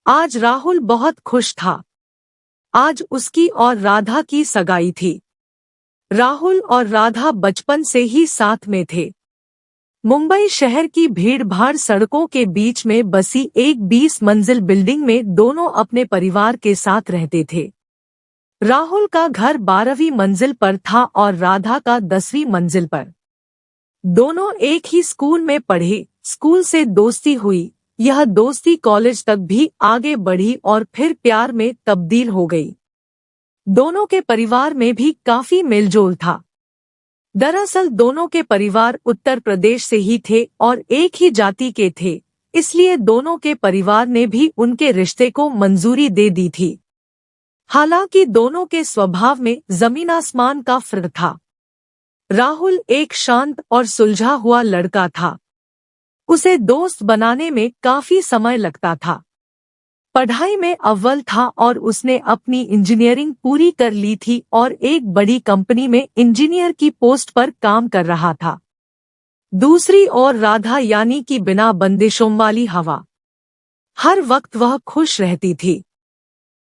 आज राहुल बहुत खुश था। आज उसकी और राधा की सगाई थी। राहुल और राधा बचपन से ही साथ में थे। मुंबई शहर की भीड़-भाड़ सड़कों के बीच में बसी एक 20 मंजिल बिल्डिंग में दोनों अपने परिवार के साथ रहते थे। राहुल का घर 12वीं मंजिल पर था और राधा का 10वीं मंजिल पर। दोनों एक ही स्कूल में पढ़े, स्कूल से दोस्ती हुई। यह दोस्ती कॉलेज तक भी आगे बढ़ी और फिर प्यार में तब्दील हो गई। दोनों के परिवार में भी काफी मेलजोल था। दरअसल दोनों के परिवार उत्तर प्रदेश से ही थे और एक ही जाति के थे, इसलिए दोनों के परिवार ने भी उनके रिश्ते को मंजूरी दे दी थी। हालांकि दोनों के स्वभाव में जमीन आसमान का फर्क था। राहुल एक शांत और सुलझा हुआ लड़का था। उसे दोस्त बनाने में काफी समय लगता था। पढ़ाई में अव्वल था और उसने अपनी इंजीनियरिंग पूरी कर ली थी और एक बड़ी कंपनी में इंजीनियर की पोस्ट पर काम कर रहा था। दूसरी ओर राधा यानी कि बिना बंदिशों वाली हवा। हर वक्त वह खुश रहती थी।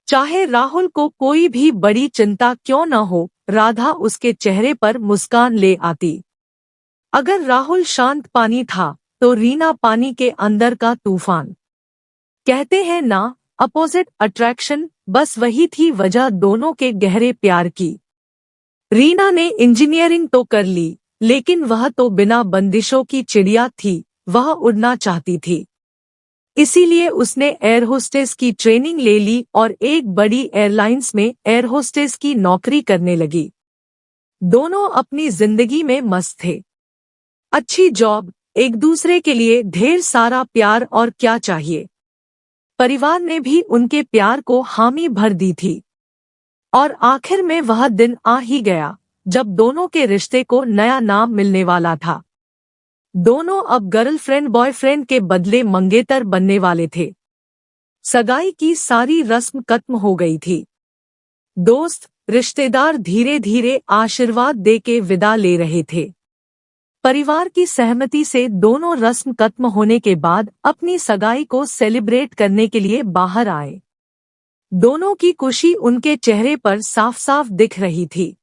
चाहे राहुल को कोई भी बड़ी चिंता क्यों न हो, राधा उसके चेहरे पर मुस्कान ले आती। अगर राहुल शांत पानी था, तो रीना पानी के अंदर का तूफान। कहते हैं ना, अपोजिट अट्रैक्शन, बस वही थी वजह दोनों के गहरे प्यार की। रीना ने इंजीनियरिंग तो कर ली, लेकिन वह तो बिना बंदिशों की चिड़िया थी, वह उड़ना चाहती थी। इसीलिए उसने एयर होस्टेस की ट्रेनिंग ले ली और एक बड़ी एयरलाइंस में एयर होस्टेस की नौकरी करने लगी। दोनों अपनी जिंदगी में मस्त थे। अच्छी जॉब, एक दूसरे के लिए ढेर सारा प्यार, और क्या चाहिए। परिवार ने भी उनके प्यार को हामी भर दी थी। और आखिर में वह दिन आ ही गया, जब दोनों के रिश्ते को नया नाम मिलने वाला था। दोनों अब गर्लफ्रेंड बॉयफ्रेंड के बदले मंगेतर बनने वाले थे। सगाई की सारी रस्म खत्म हो गई थी। दोस्त, रिश्तेदार धीरे धीरे आशीर्वाद दे के विदा ले रहे थे। परिवार की सहमति से दोनों रस्म खत्म होने के बाद अपनी सगाई को सेलिब्रेट करने के लिए बाहर आए। दोनों की खुशी उनके चेहरे पर साफ साफ दिख रही थी।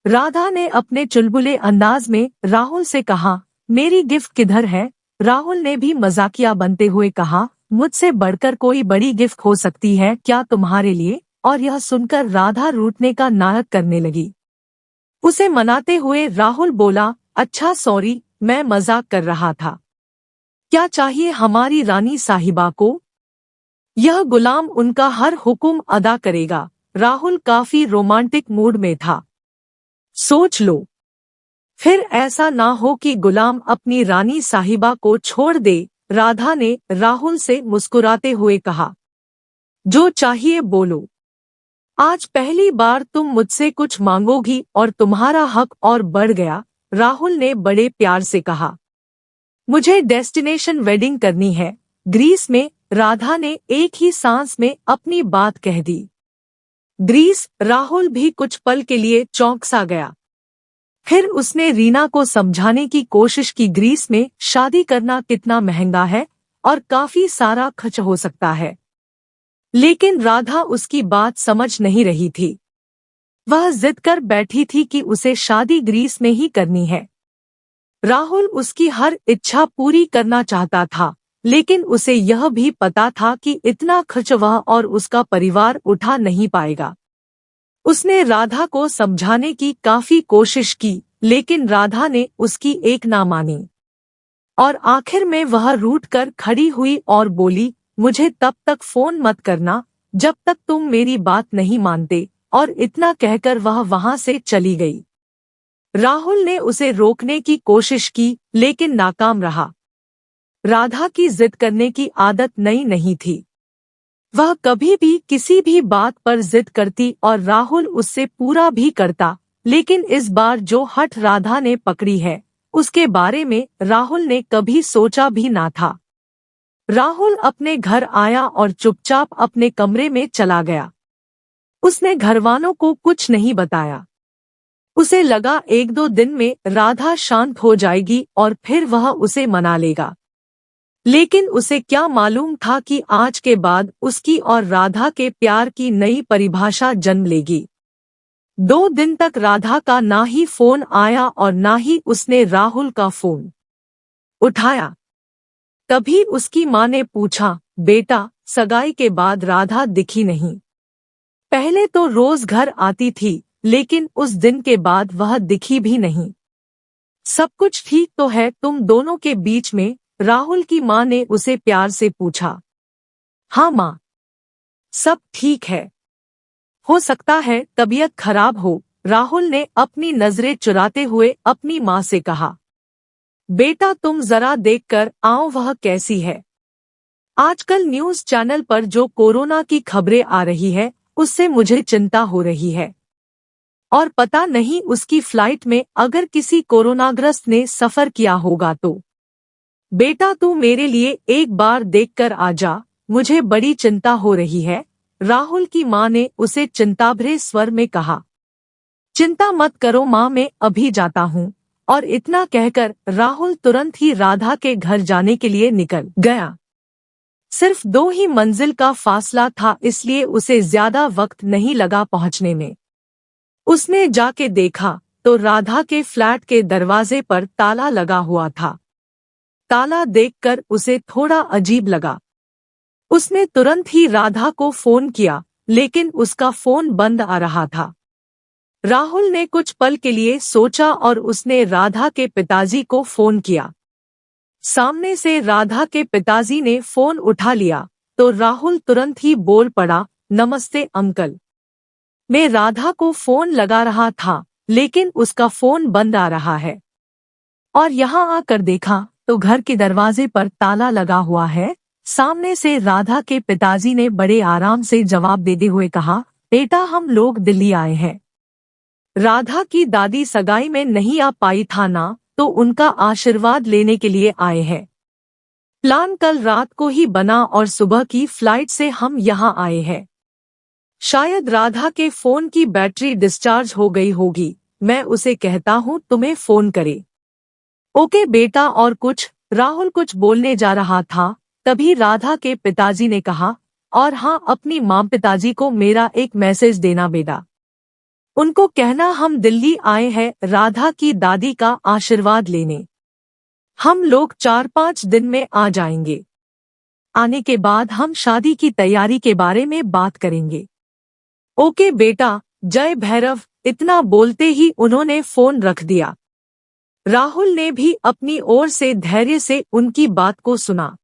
राधा ने अपने चुलबुले अंदाज में राहुल से कहा, मेरी गिफ्ट किधर है? राहुल ने भी मजाकिया बनते हुए कहा, मुझसे बढ़कर कोई बड़ी गिफ्ट हो सकती है क्या तुम्हारे लिए? और यह सुनकर राधा रूठने का नाटक करने लगी। उसे मनाते हुए राहुल बोला, अच्छा सॉरी, मैं मजाक कर रहा था। क्या चाहिए हमारी रानी साहिबा को? यह गुलाम उनका हर हुक्म अदा करेगा। राहुल काफी रोमांटिक मूड में था। सोच लो, फिर ऐसा ना हो कि गुलाम अपनी रानी साहिबा को छोड़ दे। राधा ने राहुल से मुस्कुराते हुए कहा, जो चाहिए बोलो। आज पहली बार तुम मुझसे कुछ मांगोगी और तुम्हारा हक और बढ़ गया। राहुल ने बड़े प्यार से कहा, मुझे डेस्टिनेशन वेडिंग करनी है, ग्रीस में। राधा ने एक ही सांस में अपनी बात कह दी। ग्रीस? राहुल भी कुछ पल के लिए चौंक सा गया। फिर उसने रीना को समझाने की कोशिश की, ग्रीस में शादी करना कितना महंगा है और काफी सारा खर्च हो सकता है। लेकिन राधा उसकी बात समझ नहीं रही थी। वह जिद कर बैठी थी कि उसे शादी ग्रीस में ही करनी है। राहुल उसकी हर इच्छा पूरी करना चाहता था, लेकिन उसे यह भी पता था कि इतना खर्च वह और उसका परिवार उठा नहीं पाएगा। उसने राधा को समझाने की काफी कोशिश की, लेकिन राधा ने उसकी एक ना मानी। और आखिर में वह रूठ कर खड़ी हुई और बोली, मुझे तब तक फोन मत करना जब तक तुम मेरी बात नहीं मानते। और इतना कहकर वह वहां से चली गई। राहुल ने उसे रोकने की कोशिश की, लेकिन नाकाम रहा। राधा की जिद करने की आदत नई नहीं थी। वह कभी भी किसी भी बात पर जिद करती और राहुल उससे पूरा भी करता, लेकिन इस बार जो हठ राधा ने पकड़ी है, उसके बारे में राहुल ने कभी सोचा भी ना था। राहुल अपने घर आया और चुपचाप अपने कमरे में चला गया। उसने घरवालों को कुछ नहीं बताया। उसे लगा एक दो दिन में राधा शांत हो जाएगी और फिर वह उसे मना लेगा। लेकिन उसे क्या मालूम था कि आज के बाद उसकी और राधा के प्यार की नई परिभाषा जन्म लेगी। 2 दिन तक राधा का ना ही फोन आया और ना ही उसने राहुल का फोन उठाया। तभी उसकी माँ ने पूछा, बेटा, सगाई के बाद राधा दिखी नहीं। पहले तो रोज घर आती थी, लेकिन उस दिन के बाद वह दिखी भी नहीं। सब कुछ ठीक तो है तुम दोनों के बीच में? राहुल की माँ ने उसे प्यार से पूछा। हाँ माँ, सब ठीक है। हो सकता है तबीयत खराब हो, राहुल ने अपनी नजरें चुराते हुए अपनी माँ से कहा। बेटा तुम जरा देखकर आओ वह कैसी है। आजकल न्यूज़ चैनल पर जो कोरोना की खबरें आ रही है उससे मुझे चिंता हो रही है। और पता नहीं उसकी फ्लाइट में अगर किसी कोरोनाग्रस्त ने सफर किया होगा तो। बेटा तू मेरे लिए एक बार देखकर आ जा, मुझे बड़ी चिंता हो रही है, राहुल की माँ ने उसे चिंताभरे स्वर में कहा। चिंता मत करो माँ, मैं अभी जाता हूँ। और इतना कहकर राहुल तुरंत ही राधा के घर जाने के लिए निकल गया। सिर्फ 2 ही मंजिल का फासला था, इसलिए उसे ज्यादा वक्त नहीं लगा पहुंचने में। उसने जाके देखा तो राधा के फ्लैट के दरवाजे पर ताला लगा हुआ था। ताला देखकर उसे थोड़ा अजीब लगा। उसने तुरंत ही राधा को फोन किया, लेकिन उसका फोन बंद आ रहा था। राहुल ने कुछ पल के लिए सोचा और उसने राधा के पिताजी को फोन किया। सामने से राधा के पिताजी ने फोन उठा लिया तो राहुल तुरंत ही बोल पड़ा, नमस्ते अंकल। मैं राधा को फोन लगा रहा था, लेकिन उसका फोन बंद आ रहा है। और यहाँ आकर देखा तो घर के दरवाजे पर ताला लगा हुआ है। सामने से राधा के पिताजी ने बड़े आराम से जवाब देते हुए कहा, बेटा हम लोग दिल्ली आए हैं। राधा की दादी सगाई में नहीं आ पाई था ना, तो उनका आशीर्वाद लेने के लिए आए हैं। प्लान कल रात को ही बना और सुबह की फ्लाइट से हम यहाँ आए हैं। शायद राधा के फोन की बैटरी डिस्चार्ज हो गई होगी, मैं उसे कहता हूँ तुम्हें फोन करे। ओके बेटा। और कुछ? राहुल कुछ बोलने जा रहा था, तभी राधा के पिताजी ने कहा, और हाँ अपनी माँ पिताजी को मेरा एक मैसेज देना बेटा। उनको कहना हम दिल्ली आए हैं राधा की दादी का आशीर्वाद लेने। हम लोग 4-5 दिन में आ जाएंगे। आने के बाद हम शादी की तैयारी के बारे में बात करेंगे। ओके बेटा, जय भैरव। इतना बोलते ही उन्होंने फोन रख दिया। राहुल ने भी अपनी ओर से धैर्य से उनकी बात को सुना।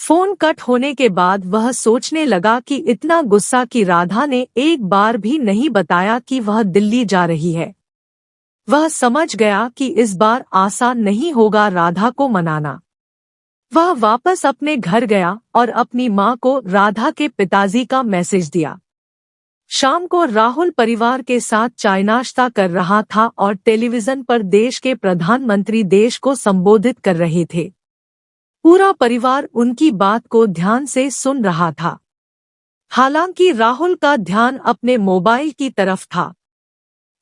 फोन कट होने के बाद वह सोचने लगा कि इतना गुस्सा कि राधा ने एक बार भी नहीं बताया कि वह दिल्ली जा रही है। वह समझ गया कि इस बार आसान नहीं होगा राधा को मनाना। वह वापस अपने घर गया और अपनी माँ को राधा के पिताजी का मैसेज दिया। शाम को राहुल परिवार के साथ चाय नाश्ता कर रहा था और टेलीविजन पर देश के प्रधानमंत्री देश को संबोधित कर रहे थे। पूरा परिवार उनकी बात को ध्यान से सुन रहा था। हालांकि राहुल का ध्यान अपने मोबाइल की तरफ था।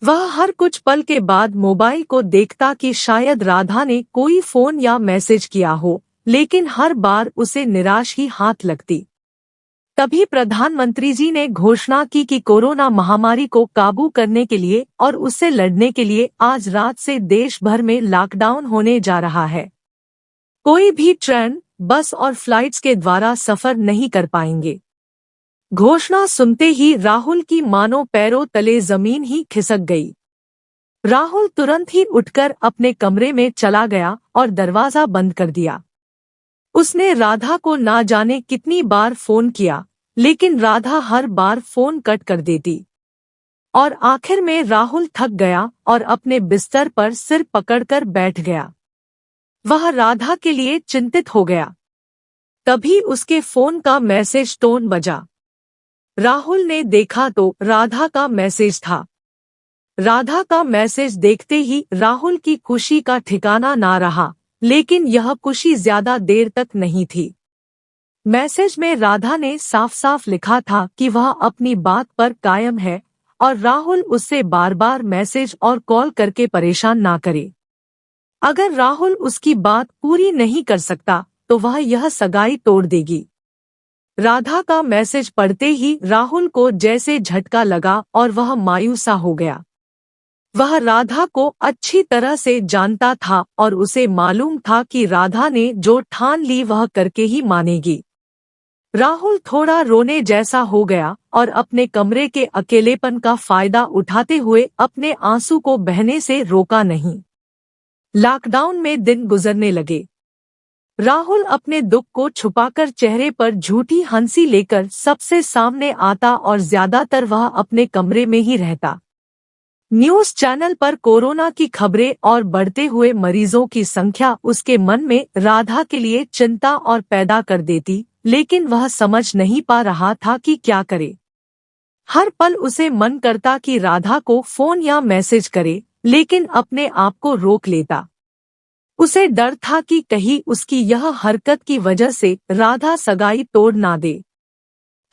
वह हर कुछ पल के बाद मोबाइल को देखता कि शायद राधा ने कोई फोन या मैसेज किया हो, लेकिन हर बार उसे निराश ही हाथ लगती। तभी प्रधानमंत्री जी ने घोषणा की कि कोरोना महामारी को काबू करने के लिए और उससे लड़ने के लिए आज रात से देश भर में लॉकडाउन होने जा रहा है। कोई भी ट्रेन, बस और फ्लाइट्स के द्वारा सफर नहीं कर पाएंगे। घोषणा सुनते ही राहुल की मानो पैरों तले जमीन ही खिसक गई। राहुल तुरंत ही उठकर अपने कमरे में चला गया और दरवाजा बंद कर दिया। उसने राधा को ना जाने कितनी बार फोन किया, लेकिन राधा हर बार फोन कट कर देती। और आखिर में राहुल थक गया और अपने बिस्तर पर सिर पकड़कर बैठ गया। वह राधा के लिए चिंतित हो गया। तभी उसके फोन का मैसेज टोन बजा। राहुल ने देखा तो राधा का मैसेज था। राधा का मैसेज देखते ही राहुल की खुशी का ठिकाना ना रहा, लेकिन यह खुशी ज्यादा देर तक नहीं थी। मैसेज में राधा ने साफ साफ लिखा था कि वह अपनी बात पर कायम है और राहुल उससे बार बार मैसेज और कॉल करके परेशान ना करे। अगर राहुल उसकी बात पूरी नहीं कर सकता तो वह यह सगाई तोड़ देगी। राधा का मैसेज पढ़ते ही राहुल को जैसे झटका लगा और वह मायूसा हो गया। वह राधा को अच्छी तरह से जानता था और उसे मालूम था कि राधा ने जो ठान ली वह करके ही मानेगी। राहुल थोड़ा रोने जैसा हो गया और अपने कमरे के अकेलेपन का फायदा उठाते हुए अपने आंसू को बहने से रोका नहीं। लॉकडाउन में दिन गुजरने लगे। राहुल अपने दुख को छुपाकर चेहरे पर झूठी हंसी लेकर सबसे सामने आता और ज्यादातर वह अपने कमरे में ही रहता। न्यूज़ चैनल पर कोरोना की खबरें और बढ़ते हुए मरीजों की संख्या उसके मन में राधा के लिए चिंता और पैदा कर देती, लेकिन वह समझ नहीं पा रहा था कि क्या करे। हर पल उसे मन करता कि राधा को फोन या मैसेज करे, लेकिन अपने आप को रोक लेता। उसे डर था कि कहीं उसकी यह हरकत की वजह से राधा सगाई तोड़ ना दे।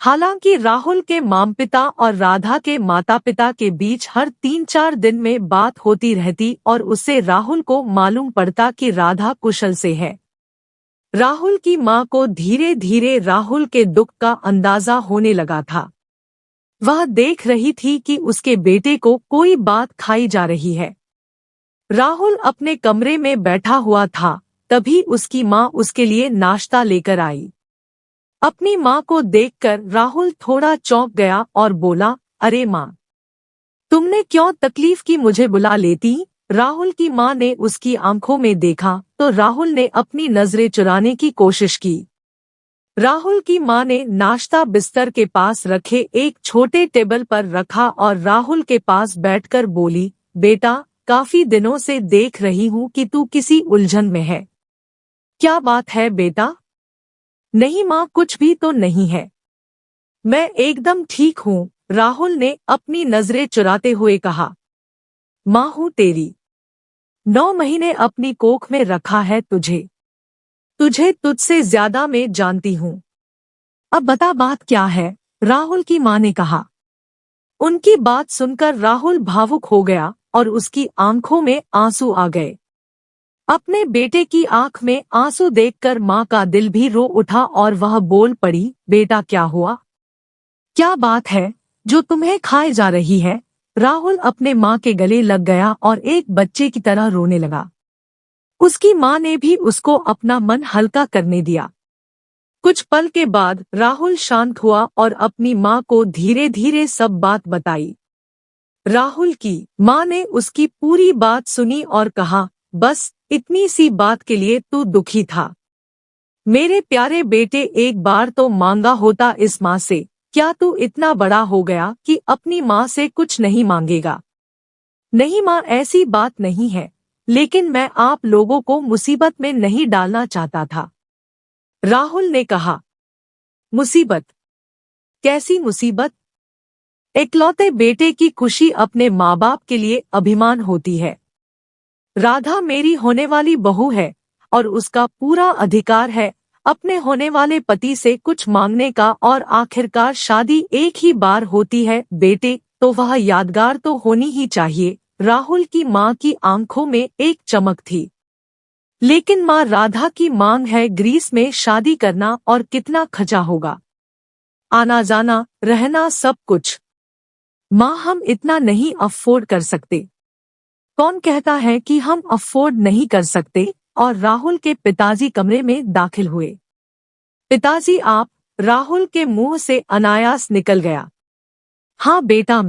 हालांकि राहुल के माता-पिता और राधा के माता-पिता के बीच हर 3-4 दिन में बात होती रहती और उससे राहुल को मालूम पड़ता कि राधा कुशल से है। राहुल की मां को धीरे धीरे राहुल के दुख का अंदाजा होने लगा था। वह देख रही थी कि उसके बेटे को कोई बात खाई जा रही है। राहुल अपने कमरे में बैठा हुआ था, तभी उसकी मां उसके लिए नाश्ता लेकर आई। अपनी मां को देखकर राहुल थोड़ा चौंक गया और बोला, अरे मां, तुमने क्यों तकलीफ की, मुझे बुला लेती। राहुल की मां ने उसकी आंखों में देखा तो राहुल ने अपनी नजरें चुराने की कोशिश की। राहुल की मां ने नाश्ता बिस्तर के पास रखे एक छोटे टेबल पर रखा और राहुल के पास बैठकर बोली, बेटा, काफी दिनों से देख रही हूं कि तू किसी उलझन में है। क्या बात है बेटा? नहीं मां, कुछ भी तो नहीं है, मैं एकदम ठीक हूँ, राहुल ने अपनी नजरें चुराते हुए कहा। मां हूँ तेरी, 9 महीने अपनी कोख में रखा है तुझे तुझसे ज्यादा मैं जानती हूँ। अब बता बात क्या है, राहुल की मां ने कहा। उनकी बात सुनकर राहुल भावुक हो गया और उसकी आंखों में आंसू आ गए। अपने बेटे की आंख में आंसू देखकर मां का दिल भी रो उठा और वह बोल पड़ी, बेटा क्या हुआ? क्या बात है जो तुम्हें खाए जा रही है? राहुल अपने मां के गले लग गया और एक बच्चे की तरह रोने लगा। उसकी मां ने भी उसको अपना मन हल्का करने दिया। कुछ पल के बाद राहुल शांत हुआ और अपनी मां को धीरे धीरे सब बात बताई। राहुल की मां ने उसकी पूरी बात सुनी और कहा, बस इतनी सी बात के लिए तू दुखी था? मेरे प्यारे बेटे, एक बार तो मांगा होता इस मां से, क्या तू इतना बड़ा हो गया कि अपनी मां से कुछ नहीं मांगेगा? नहीं मां, ऐसी बात नहीं है, लेकिन मैं आप लोगों को मुसीबत में नहीं डालना चाहता था। राहुल ने कहा। मुसीबत? कैसी मुसीबत? इकलौते बेटे की खुशी अपने माँ बाप के लिए अभिमान होती है। राधा मेरी होने वाली बहू है और उसका पूरा अधिकार है अपने होने वाले पति से कुछ मांगने का, और आखिरकार शादी एक ही बार होती है बेटे, तो वह यादगार तो होनी ही चाहिए। राहुल की मां की आंखों में एक चमक थी। लेकिन मां राधा की मांग है ग्रीस में शादी करना, और कितना खर्चा होगा, आना जाना, रहना, सब कुछ। मां, हम इतना नहीं अफोर्ड कर सकते। कौन कहता है कि हम अफोर्ड नहीं कर सकते? और राहुल के पिताजी कमरे में दाखिल हुए। पिताजी आप? राहुल के मुंह से अनायास निकल गया। हाँ बेटा,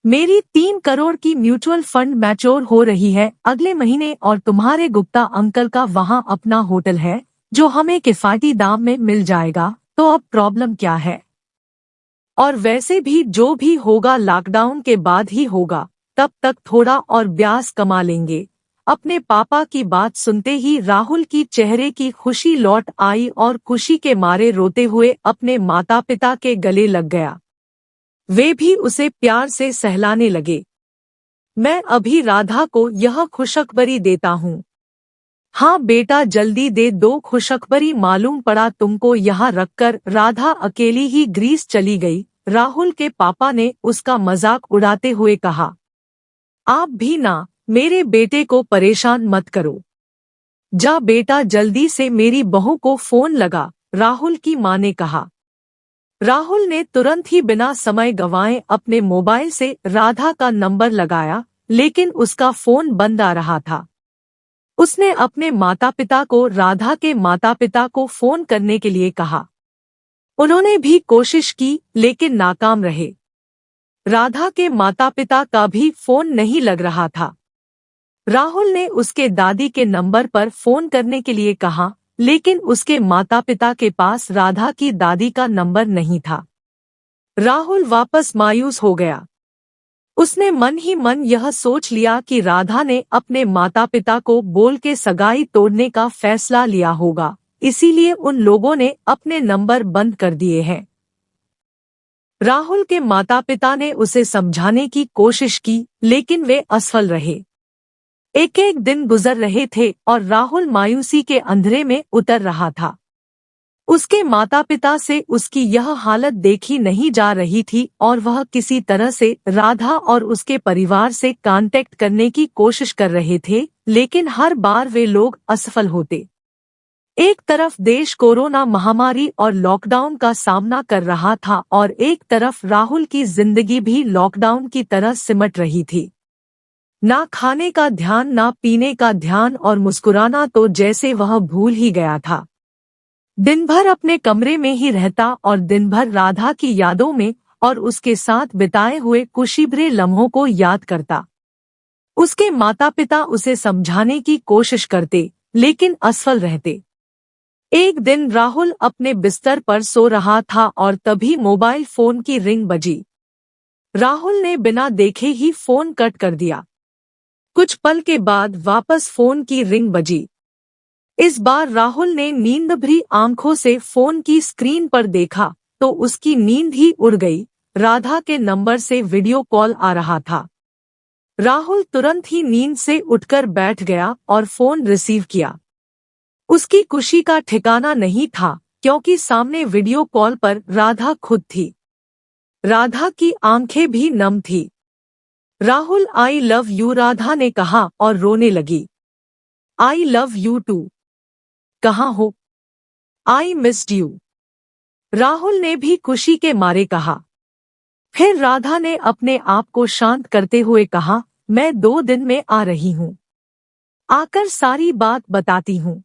मेरी 3 करोड़ की म्यूचुअल फंड मैच्योर हो रही है अगले महीने, और तुम्हारे गुप्ता अंकल का वहाँ अपना होटल है जो हमें किफायती दाम में मिल जाएगा, तो अब प्रॉब्लम क्या है? और वैसे भी जो भी होगा लॉकडाउन के बाद ही होगा, तब तक थोड़ा और ब्याज कमा लेंगे। अपने पापा की बात सुनते ही राहुल की चेहरे की खुशी लौट आई और खुशी के मारे रोते हुए अपने माता पिता के गले लग गया। वे भी उसे प्यार से सहलाने लगे। मैं अभी राधा को यह खुशखबरी देता हूँ। हाँ बेटा, जल्दी दे दो खुशखबरी। मालूम पड़ा तुमको यहाँ रखकर राधा अकेली ही ग्रीस चली गई, राहुल के पापा ने उसका मजाक उड़ाते हुए कहा। आप भी ना, मेरे बेटे को परेशान मत करो। जा बेटा जल्दी से मेरी बहू को फोन लगा, राहुल की मां ने कहा। राहुल ने तुरंत ही बिना समय गंवाए अपने मोबाइल से राधा का नंबर लगाया, लेकिन उसका फोन बंद आ रहा था। उसने अपने माता पिता को राधा के माता पिता को फोन करने के लिए कहा। उन्होंने भी कोशिश की लेकिन नाकाम रहे। राधा के माता पिता का भी फोन नहीं लग रहा था। राहुल ने उसके दादी के नंबर पर फोन करने के लिए कहा, लेकिन उसके माता पिता के पास राधा की दादी का नंबर नहीं था। राहुल वापस मायूस हो गया। उसने मन ही मन यह सोच लिया कि राधा ने अपने माता पिता को बोल के सगाई तोड़ने का फैसला लिया होगा, इसीलिए उन लोगों ने अपने नंबर बंद कर दिए हैं। राहुल के माता पिता ने उसे समझाने की कोशिश की, लेकिन वे असफल रहे। एक एक दिन गुजर रहे थे और राहुल मायूसी के अंधेरे में उतर रहा था। उसके माता पिता से उसकी यह हालत देखी नहीं जा रही थी और वह किसी तरह से राधा और उसके परिवार से कांटेक्ट करने की कोशिश कर रहे थे, लेकिन हर बार वे लोग असफल होते। एक तरफ देश कोरोना महामारी और लॉकडाउन का सामना कर रहा था और एक तरफ राहुल की जिंदगी भी लॉकडाउन की तरह सिमट रही थी। ना खाने का ध्यान, ना पीने का ध्यान और मुस्कुराना तो जैसे वह भूल ही गया था। दिन भर अपने कमरे में ही रहता और दिन भर राधा की यादों में और उसके साथ बिताए हुए खुशीभरे लम्हों को याद करता। उसके माता पिता उसे समझाने की कोशिश करते, लेकिन असफल रहते। एक दिन राहुल अपने बिस्तर पर सो रहा था और तभी मोबाइल फोन की रिंग बजी। राहुल ने बिना देखे ही फोन कट कर दिया। कुछ पल के बाद वापस फोन की रिंग बजी। इस बार राहुल ने नींद भरी आंखों से फोन की स्क्रीन पर देखा तो उसकी नींद ही उड़ गई। राधा के नंबर से वीडियो कॉल आ रहा था। राहुल तुरंत ही नींद से उठकर बैठ गया और फोन रिसीव किया। उसकी खुशी का ठिकाना नहीं था, क्योंकि सामने वीडियो कॉल पर राधा खुद थी। राधा की आंखें भी नम थी। Rahul, I love you, Radha ने कहा और रोने लगी। I love you too. कहाँ हो? आई मिस्ड यू, राहुल ने भी खुशी के मारे कहा। फिर राधा ने अपने आप को शांत करते हुए कहा, मैं 2 दिन में आ रही हूँ, आकर सारी बात बताती हूँ।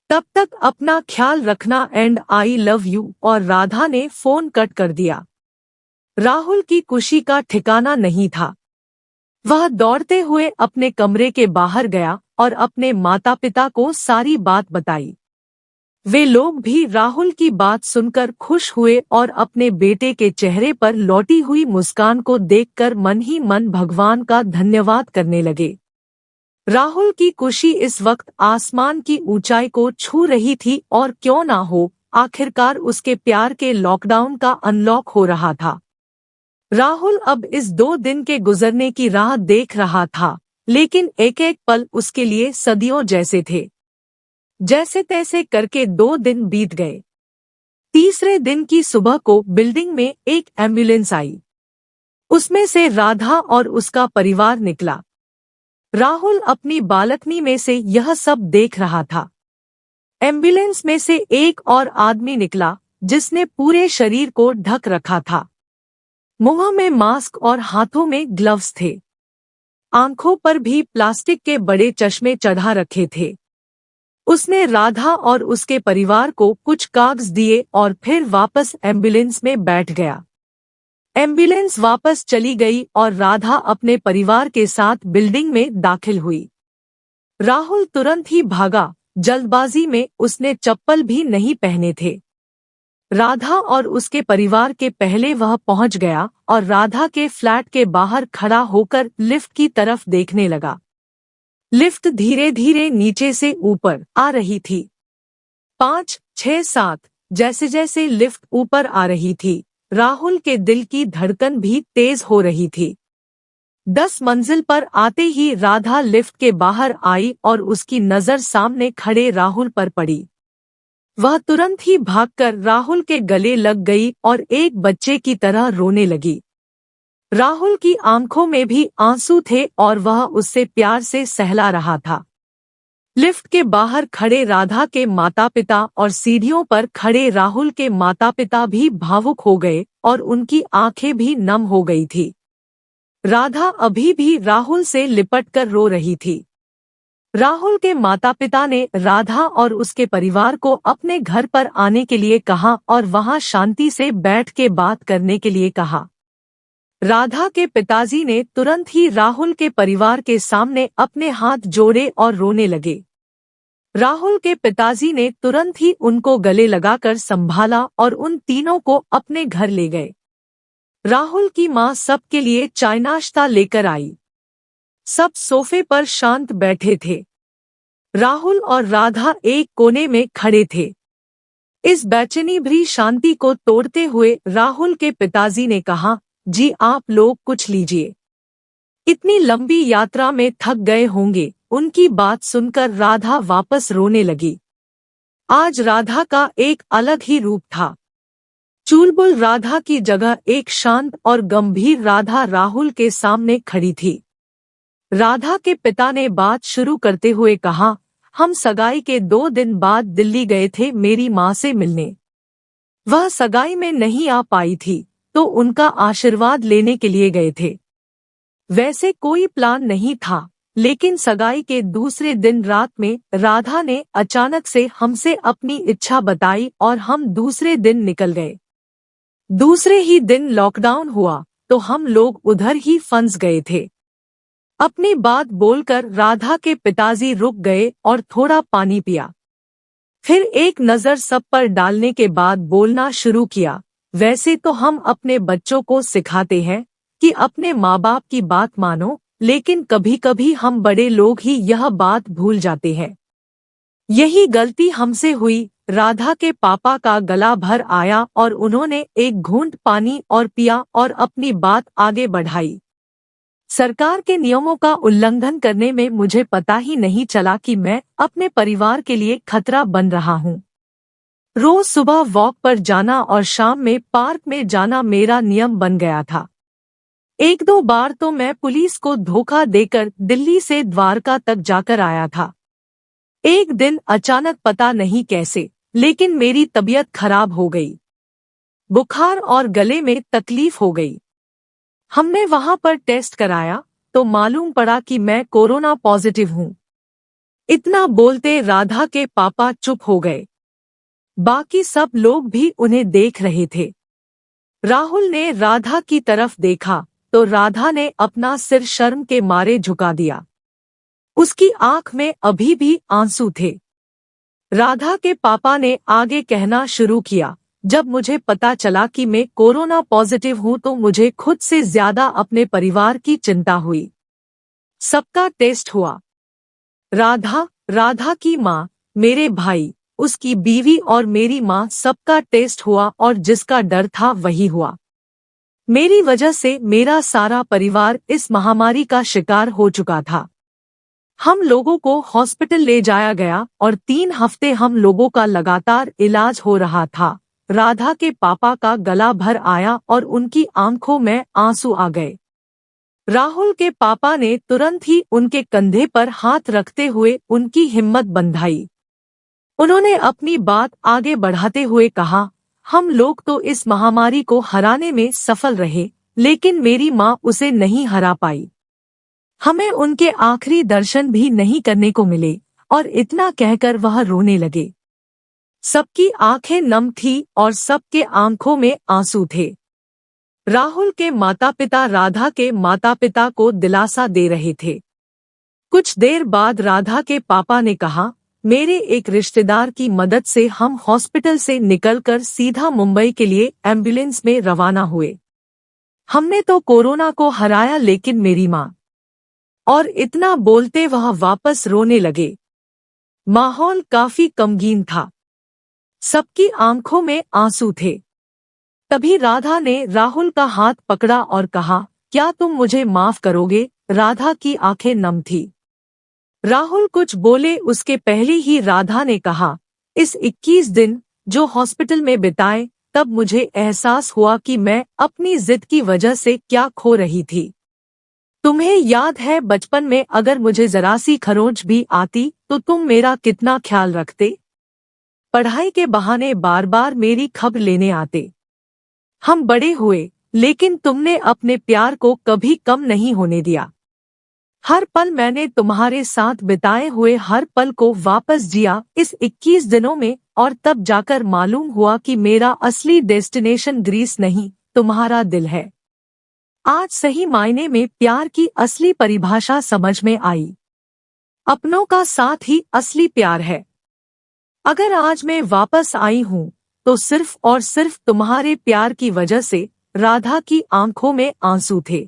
तब तक अपना ख्याल रखना एंड आई लव यू। और राधा ने फोन कट कर दिया। राहुल की खुशी का ठिकाना नहीं था। वह दौड़ते हुए अपने कमरे के बाहर गया और अपने माता पिता को सारी बात बताई। वे लोग भी राहुल की बात सुनकर खुश हुए और अपने बेटे के चेहरे पर लौटी हुई मुस्कान को देखकर मन ही मन भगवान का धन्यवाद करने लगे। राहुल की खुशी इस वक्त आसमान की ऊंचाई को छू रही थी और क्यों ना हो, आखिरकार उसके प्यार के लॉकडाउन का अनलॉक हो रहा था। राहुल अब इस 2 दिन के गुजरने की राह देख रहा था, लेकिन एक एक पल उसके लिए सदियों जैसे थे। जैसे तैसे करके 2 दिन बीत गए। तीसरे दिन की सुबह को बिल्डिंग में एक एम्बुलेंस आई। उसमें से राधा और उसका परिवार निकला। राहुल अपनी बालकनी में से यह सब देख रहा था। एम्बुलेंस में से एक और आदमी निकला जिसने पूरे शरीर को ढक रखा था। मुंह में मास्क और हाथों में ग्लव्स थे। आंखों पर भी प्लास्टिक के बड़े चश्मे चढ़ा रखे थे। उसने राधा और उसके परिवार को कुछ कागज दिए और फिर वापस एम्बुलेंस में बैठ गया। एम्बुलेंस वापस चली गई और राधा अपने परिवार के साथ बिल्डिंग में दाखिल हुई। राहुल तुरंत ही भागा। जल्दबाजी में उसने चप्पल भी नहीं पहने थे। राधा और उसके परिवार के पहले वह पहुंच गया और राधा के फ्लैट के बाहर खड़ा होकर लिफ्ट की तरफ देखने लगा। लिफ्ट धीरे धीरे नीचे से ऊपर आ रही थी। 5, 6, 7 जैसे जैसे लिफ्ट ऊपर आ रही थी, राहुल के दिल की धड़कन भी तेज हो रही थी। 10 मंजिल पर आते ही राधा लिफ्ट के बाहर आई और उसकी नजर सामने खड़े राहुल पर पड़ी। वह तुरंत ही भागकर राहुल के गले लग गई और एक बच्चे की तरह रोने लगी। राहुल की आंखों में भी आंसू थे और वह उससे प्यार से सहला रहा था। लिफ्ट के बाहर खड़े राधा के माता पिता और सीढ़ियों पर खड़े राहुल के माता पिता भी भावुक हो गए और उनकी आंखें भी नम हो गई थी। राधा अभी भी राहुल से लिपटकर रो रही थी। राहुल के माता पिता ने राधा और उसके परिवार को अपने घर पर आने के लिए कहा और वहां शांति से बैठ के बात करने के लिए कहा। राधा के पिताजी ने तुरंत ही राहुल के परिवार के सामने अपने हाथ जोड़े और रोने लगे। राहुल के पिताजी ने तुरंत ही उनको गले लगाकर संभाला और उन तीनों को अपने घर ले गए। राहुल की मां सबके लिए चाय नाश्ता लेकर आई। सब सोफे पर शांत बैठे थे। राहुल और राधा एक कोने में खड़े थे। इस बेचैनी भरी शांति को तोड़ते हुए राहुल के पिताजी ने कहा, जी आप लोग कुछ लीजिए। इतनी लंबी यात्रा में थक गए होंगे। उनकी बात सुनकर राधा वापस रोने लगी। आज राधा का एक अलग ही रूप था। चुलबुल राधा की जगह एक शांत और गंभीर राधा राहुल के सामने खड़ी थी। राधा के पिता ने बात शुरू करते हुए कहा, हम सगाई के 2 दिन बाद दिल्ली गए थे मेरी माँ से मिलने। वह सगाई में नहीं आ पाई थी तो उनका आशीर्वाद लेने के लिए गए थे। वैसे कोई प्लान नहीं था, लेकिन सगाई के दूसरे दिन रात में राधा ने अचानक से हमसे अपनी इच्छा बताई और हम दूसरे दिन निकल गए। दूसरे ही दिन लॉकडाउन हुआ तो हम लोग उधर ही फंस गए थे। अपनी बात बोलकर राधा के पिताजी रुक गए और थोड़ा पानी पिया। फिर एक नजर सब पर डालने के बाद बोलना शुरू किया, वैसे तो हम अपने बच्चों को सिखाते हैं कि अपने माँ बाप की बात मानो, लेकिन कभी कभी हम बड़े लोग ही यह बात भूल जाते हैं। यही गलती हमसे हुई। राधा के पापा का गला भर आया और उन्होंने एक घूंट पानी और पिया और अपनी बात आगे बढ़ाई। सरकार के नियमों का उल्लंघन करने में मुझे पता ही नहीं चला कि मैं अपने परिवार के लिए खतरा बन रहा हूँ। रोज सुबह वॉक पर जाना और शाम में पार्क में जाना मेरा नियम बन गया था। 1-2 बार तो मैं पुलिस को धोखा देकर दिल्ली से द्वारका तक जाकर आया था। एक दिन अचानक पता नहीं कैसे, लेकिन मेरी तबीयत खराब हो गई। बुखार और गले में तकलीफ हो गई। हमने वहां पर टेस्ट कराया तो मालूम पड़ा कि मैं कोरोना पॉजिटिव हूँ। इतना बोलते राधा के पापा चुप हो गए। बाकी सब लोग भी उन्हें देख रहे थे। राहुल ने राधा की तरफ देखा तो राधा ने अपना सिर शर्म के मारे झुका दिया। उसकी आंख में अभी भी आंसू थे। राधा के पापा ने आगे कहना शुरू किया, जब मुझे पता चला कि मैं कोरोना पॉजिटिव हूं तो मुझे खुद से ज्यादा अपने परिवार की चिंता हुई। सबका टेस्ट हुआ। राधा की माँ, मेरे भाई, उसकी बीवी और मेरी माँ, सबका टेस्ट हुआ और जिसका डर था वही हुआ। मेरी वजह से मेरा सारा परिवार इस महामारी का शिकार हो चुका था। हम लोगों को हॉस्पिटल ले जाया गया और 3 हफ्ते हम लोगों का लगातार इलाज हो रहा था। राधा के पापा का गला भर आया और उनकी आंखों में आंसू आ गए। राहुल के पापा ने तुरंत ही उनके कंधे पर हाथ रखते हुए उनकी हिम्मत बंधाई। उन्होंने अपनी बात आगे बढ़ाते हुए कहा, हम लोग तो इस महामारी को हराने में सफल रहे, लेकिन मेरी माँ उसे नहीं हरा पाई। हमें उनके आखिरी दर्शन भी नहीं करने को मिले। और इतना कहकर वह रोने लगे। सबकी आंखें नम थी और सबके आंखों में आंसू थे। राहुल के माता पिता राधा के माता पिता को दिलासा दे रहे थे। कुछ देर बाद राधा के पापा ने कहा, मेरे एक रिश्तेदार की मदद से हम हॉस्पिटल से निकलकर सीधा मुंबई के लिए एम्बुलेंस में रवाना हुए। हमने तो कोरोना को हराया, लेकिन मेरी माँ। और इतना बोलते वह वापस रोने लगे। माहौल काफी गमगीन था। सबकी आंखों में आंसू थे। तभी राधा ने राहुल का हाथ पकड़ा और कहा, क्या तुम मुझे माफ करोगे? राधा की आंखें नम थी। राहुल कुछ बोले उसके पहले ही राधा ने कहा, इस 21 दिन जो हॉस्पिटल में बिताए, तब मुझे एहसास हुआ कि मैं अपनी जिद की वजह से क्या खो रही थी। तुम्हें याद है बचपन में अगर मुझे जरा सी खरोंच भी आती तो तुम मेरा कितना ख्याल रखते। पढ़ाई के बहाने बार बार मेरी खबर लेने आते। हम बड़े हुए लेकिन तुमने अपने प्यार को कभी कम नहीं होने दिया। हर पल मैंने तुम्हारे साथ बिताए हुए हर पल को वापस जिया इस 21 दिनों में, और तब जाकर मालूम हुआ कि मेरा असली डेस्टिनेशन ग्रीस नहीं, तुम्हारा दिल है। आज सही मायने में प्यार की असली परिभाषा समझ में आई। अपनों का साथ ही असली प्यार है। अगर आज मैं वापस आई हूँ तो सिर्फ और सिर्फ तुम्हारे प्यार की वजह से। राधा की आंखों में आंसू थे।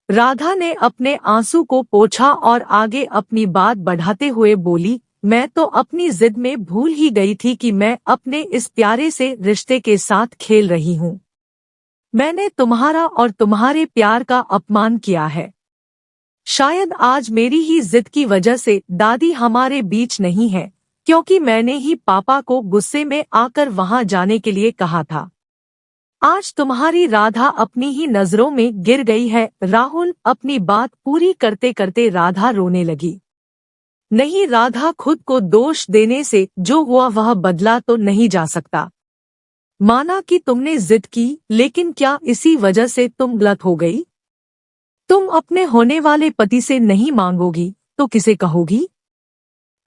राधा ने अपने आंसू को पोंछा और आगे अपनी बात बढ़ाते हुए बोली, मैं तो अपनी जिद में भूल ही गई थी कि मैं अपने इस प्यारे से रिश्ते के साथ खेल रही हूँ। मैंने तुम्हारा और तुम्हारे प्यार का अपमान किया है। शायद आज मेरी ही जिद की वजह से दादी हमारे बीच नहीं है, क्योंकि मैंने ही पापा को गुस्से में आकर वहां जाने के लिए कहा था। आज तुम्हारी राधा अपनी ही नजरों में गिर गई है। राहुल अपनी बात पूरी करते करते राधा रोने लगी। नहीं, राधा, खुद को दोष देने से जो हुआ वह बदला तो नहीं जा सकता। माना कि तुमने जिद की, लेकिन क्या इसी वजह से तुम गलत हो गई? तुम अपने होने वाले पति से नहीं मांगोगी तो किसे कहोगी?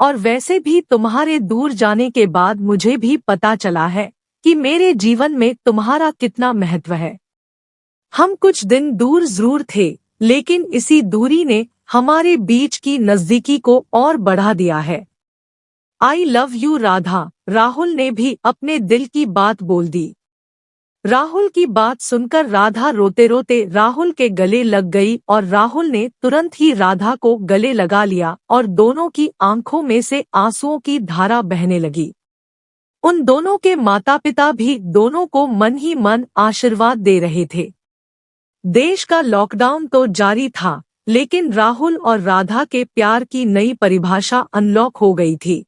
और वैसे भी तुम्हारे दूर जाने के बाद मुझे भी पता चला है कि मेरे जीवन में तुम्हारा कितना महत्व है। हम कुछ दिन दूर जरूर थे, लेकिन इसी दूरी ने हमारे बीच की नजदीकी को और बढ़ा दिया है। आई लव यू राधा। राहुल ने भी अपने दिल की बात बोल दी। राहुल की बात सुनकर राधा रोते रोते राहुल के गले लग गई और राहुल ने तुरंत ही राधा को गले लगा लिया और दोनों की आंखों में से आंसुओं की धारा बहने लगी। उन दोनों के माता पिता भी दोनों को मन ही मन आशीर्वाद दे रहे थे। देश का लॉकडाउन तो जारी था, लेकिन राहुल और राधा के प्यार की नई परिभाषा अनलॉक हो गई थी।